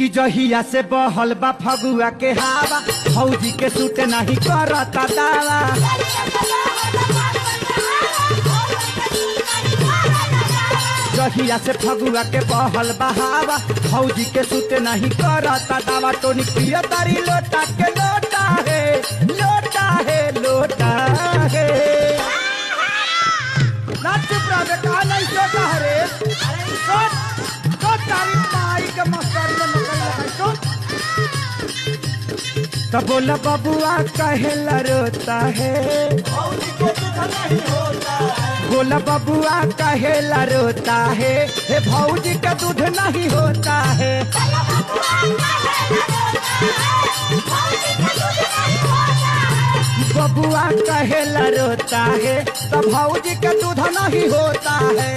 कि जहिया से बहल बा फगुआ के हवा फौजी के सूट नहीं करता दावा। जहिया से फगुआ के बहल बा हवा फौजी के सूट नहीं करता दावा। टोनी पिया तारी लोटा के लोटा है लोटा है लोटा है। ना चुप रह बेटा नहीं सोता रे तो तारी माई के मस्तारी में नकल लगाई तो बोला बबुआ कहेला रोता है बोला बबुआ कहेला रोता है हे भौजी का दूध नहीं होता है। बबुआ कहेला रोता है तो भौजी का दूध नहीं होता है।